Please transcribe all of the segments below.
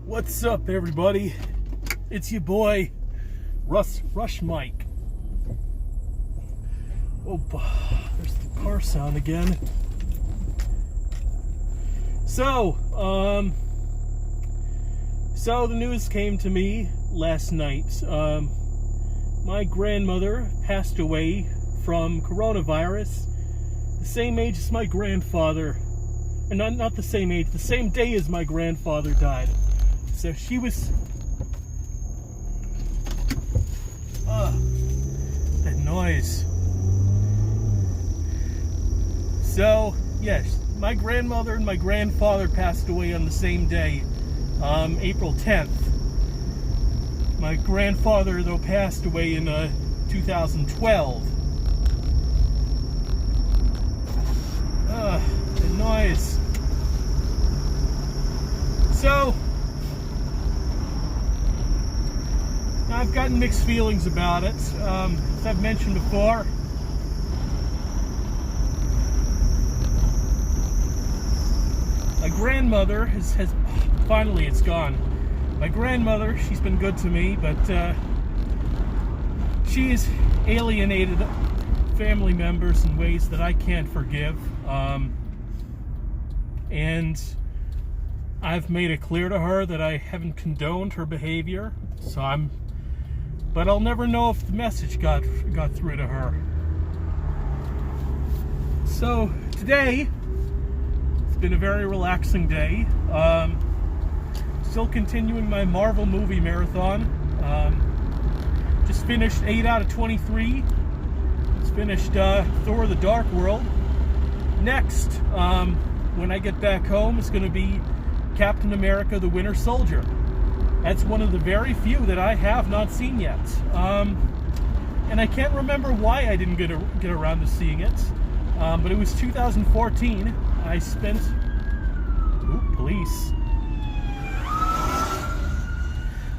What's up, everybody? It's your boy, Rush Mike. Oh, there's the car sound again. So the news came to me last night. My grandmother passed away from coronavirus, the same age as my grandfather. And not the same age, the same day as my grandfather died. So she was... that noise. So, yes, my grandmother and my grandfather passed away on the same day, April 10th. My grandfather, though, passed away in 2012. The noise. So, I've gotten mixed feelings about it. As I've mentioned before, my grandmother has finally, it's gone. My grandmother, she's been good to me, but she's alienated family members in ways that I can't forgive. And I've made it clear to her that I haven't condoned her behavior, but I'll never know if the message got through to her. So today, it's been a very relaxing day. Still continuing my Marvel movie marathon. Just finished 8 out of 23. Just finished Thor: The Dark World. Next, when I get back home, it's going to be Captain America: The Winter Soldier. That's one of the very few that I have not seen yet. And I can't remember why I didn't get around to seeing it. But it was 2014. I spent... Ooh, police.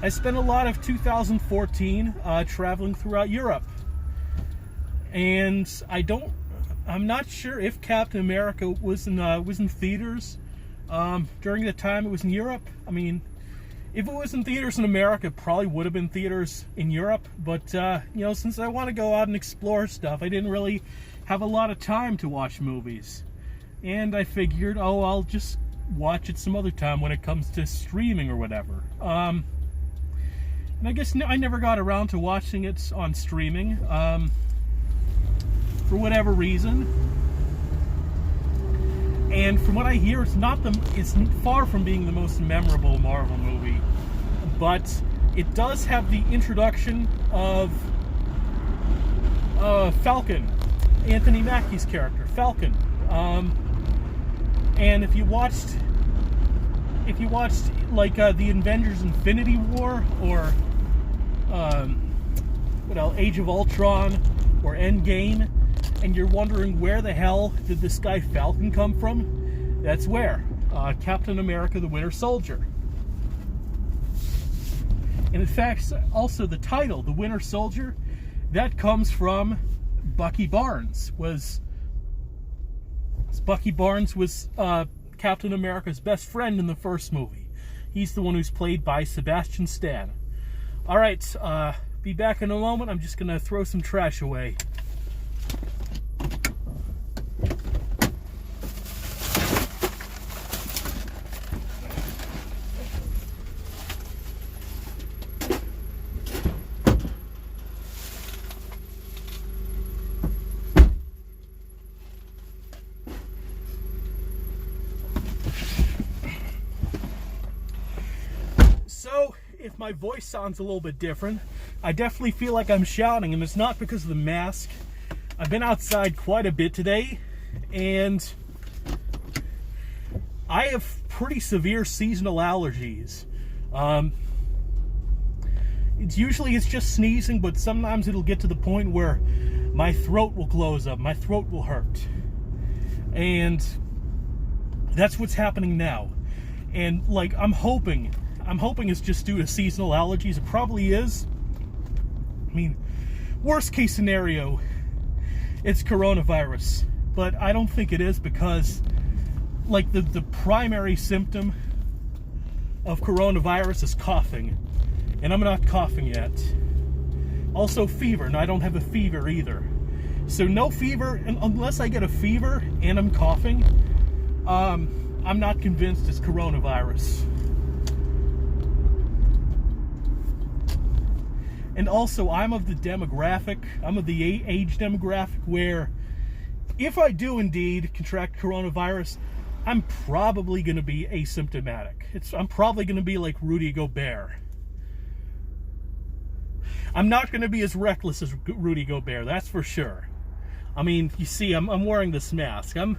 I spent a lot of 2014 traveling throughout Europe. And I'm not sure if Captain America was in theaters during the time it was in Europe. I mean, if it was in theaters in America, it probably would have been theaters in Europe. But, since I want to go out and explore stuff, I didn't really have a lot of time to watch movies. And I figured, I'll just watch it some other time when it comes to streaming or whatever. And I guess I never got around to watching it on streaming, for whatever reason. And from what I hear, it's far from being the most memorable Marvel movie. But it does have the introduction of Falcon, Anthony Mackie's character, Falcon. And if you watched like the Avengers Infinity War or Age of Ultron or Endgame, and you're wondering where the hell did this guy Falcon come from, that's where. Captain America: The Winter Soldier. And in fact, also the title, The Winter Soldier, that comes from Bucky Barnes. Bucky Barnes was Captain America's best friend in the first movie. He's the one who's played by Sebastian Stan. Alright, be back in a moment. I'm just going to throw some trash away. So, if my voice sounds a little bit different, I definitely feel like I'm shouting, and it's not because of the mask. I've been outside quite a bit today, and I have pretty severe seasonal allergies. It's just sneezing, but sometimes it'll get to the point where my throat will close up, my throat will hurt. And that's what's happening now. And like, I'm hoping it's just due to seasonal allergies. It probably is. I mean, worst case scenario, it's coronavirus. But I don't think it is, because like the primary symptom of coronavirus is coughing, and I'm not coughing yet. Also fever, and I don't have a fever either. So no fever, and unless I get a fever and I'm coughing, I'm not convinced it's coronavirus. And also, I'm of the age demographic where if I do indeed contract coronavirus, I'm probably going to be asymptomatic. I'm probably going to be like Rudy Gobert. I'm not going to be as reckless as Rudy Gobert, that's for sure. I mean, you see, I'm wearing this mask. I'm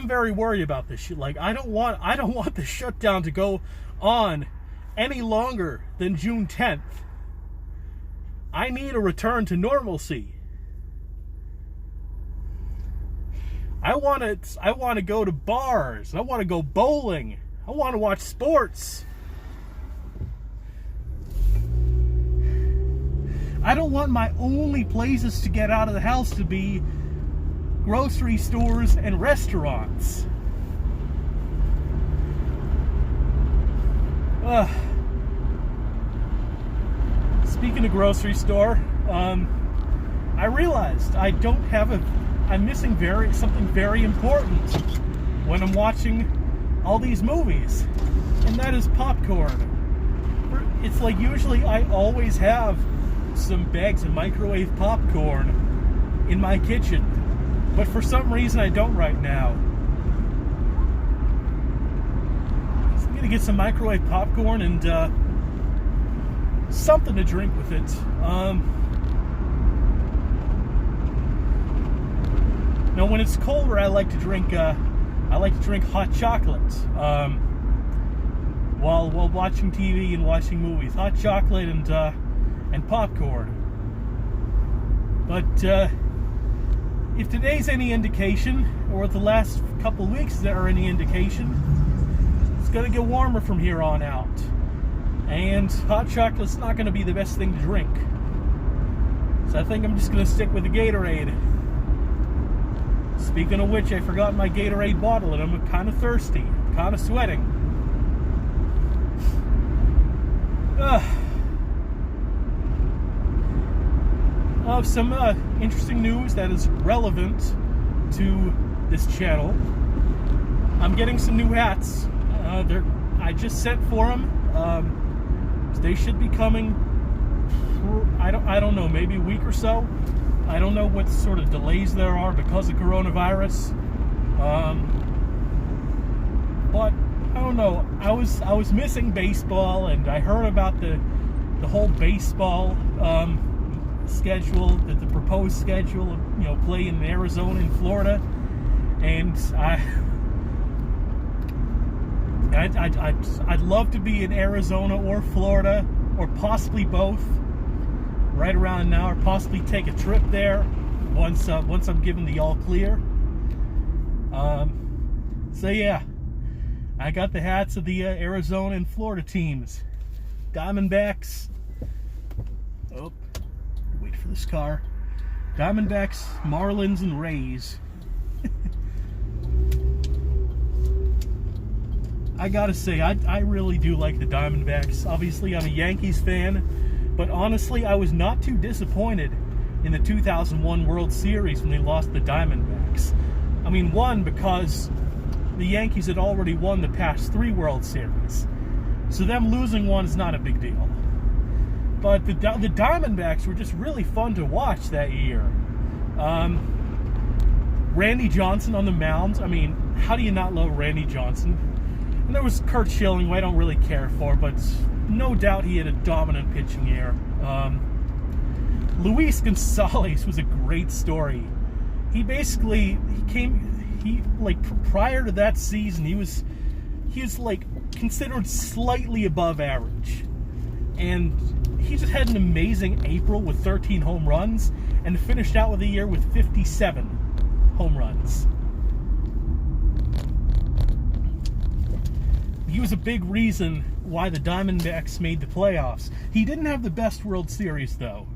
very worried about this shit. Like, I don't want the shutdown to go on any longer than June 10th. I need a return to normalcy. I want to go to bars. I want to go bowling. I want to watch sports. I don't want my only places to get out of the house to be grocery stores and restaurants. Speaking of grocery store, I realized I'm missing something very important when I'm watching all these movies, and that is popcorn. It's like usually I always have some bags of microwave popcorn in my kitchen, but for some reason I don't right now. So I'm gonna get some microwave popcorn and something to drink with it. Now, when it's colder, I like to drink hot chocolate while watching TV and watching movies. Hot chocolate and popcorn. But if today's any indication, or the last couple of weeks are any indication, it's gonna get warmer from here on out. And hot chocolate's not going to be the best thing to drink. So I think I'm just going to stick with the Gatorade. Speaking of which, I forgot my Gatorade bottle and I'm kind of thirsty, kind of sweating. Some interesting news that is relevant to this channel. I'm getting some new hats. I just sent for them. They should be coming, I don't know, maybe a week or so. I don't know what sort of delays there are because of coronavirus. But I don't know. I was missing baseball, and I heard about the whole baseball schedule, the proposed schedule of play in Arizona and Florida, and I'd love to be in Arizona or Florida, or possibly both, right around now, or possibly take a trip there once I'm given the all clear. So yeah, I got the hats of the Arizona and Florida teams. Diamondbacks. Oh, wait for this car. Diamondbacks, Marlins, and Rays. I gotta say, I really do like the Diamondbacks. Obviously, I'm a Yankees fan, but honestly, I was not too disappointed in the 2001 World Series when they lost the Diamondbacks. I mean, one, because the Yankees had already won the past 3 World Series, so them losing one is not a big deal. But the Diamondbacks were just really fun to watch that year. Randy Johnson on the mound. I mean, how do you not love Randy Johnson? And there was Curt Schilling, who I don't really care for, but no doubt he had a dominant pitching year. Luis Gonzalez was a great story. Prior to that season, he was like considered slightly above average, and he just had an amazing April with 13 home runs, and finished out with the year with 57 home runs. He was a big reason why the Diamondbacks made the playoffs. He didn't have the best World Series, though.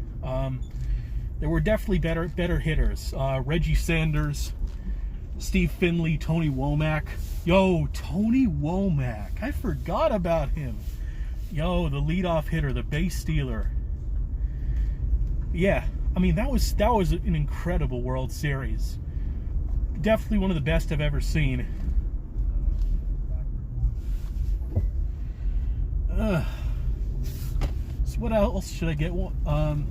There were definitely better hitters. Reggie Sanders, Steve Finley, Tony Womack. Yo, Tony Womack. I forgot about him. Yo, the leadoff hitter, the base stealer. Yeah, I mean, that was an incredible World Series. Definitely one of the best I've ever seen. So what else should I get from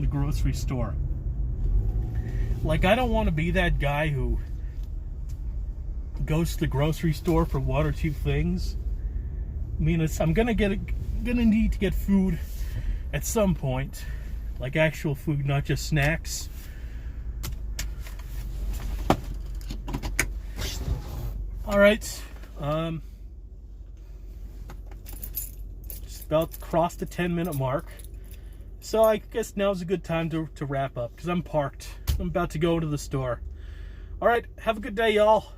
the grocery store? Like, I don't want to be that guy who goes to the grocery store for one or two things. I mean, I'm gonna need to get food at some point, like actual food, not just snacks. All right, just about crossed the 10-minute mark, so I guess now's a good time to wrap up because I'm parked. I'm about to go to the store. All right, have a good day, y'all.